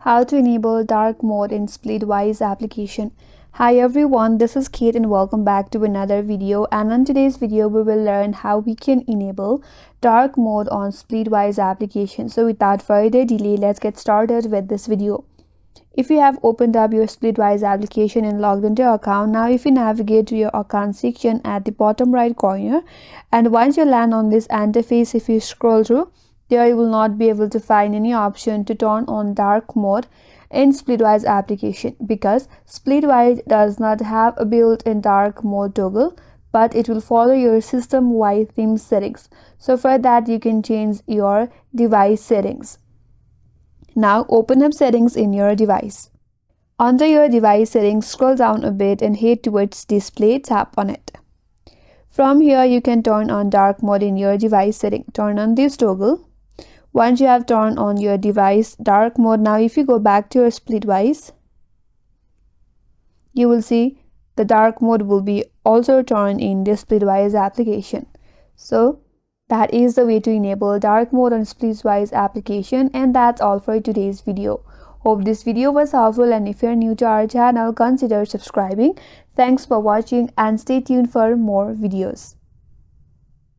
How to enable dark mode in Splitwise application. Hi everyone, this is Kate and welcome back to another video, and in today's video we will learn how we can enable dark mode on Splitwise application. So without further delay, let's get started with this video. If you have opened up your Splitwise application and logged into your account, now if you navigate to your account section at the bottom right corner, and once you land on this interface, if you scroll through, there you will not be able to find any option to turn on dark mode in Splitwise application because Splitwise does not have a built-in dark mode toggle, but it will follow your system-wide theme settings. So for that, you can change your device settings. Now open up settings in your device. Under your device settings, scroll down a bit and head towards display, tap on it. From here, you can turn on dark mode in your device setting. Turn on this toggle. Once you have turned on your device dark mode, now if you go back to your Splitwise, you will see the dark mode will be also turned in the Splitwise application. So that is the way to enable dark mode on Splitwise application, and that's all for today's video. Hope this video was helpful, and if you're new to our channel, consider subscribing. Thanks for watching and stay tuned for more videos.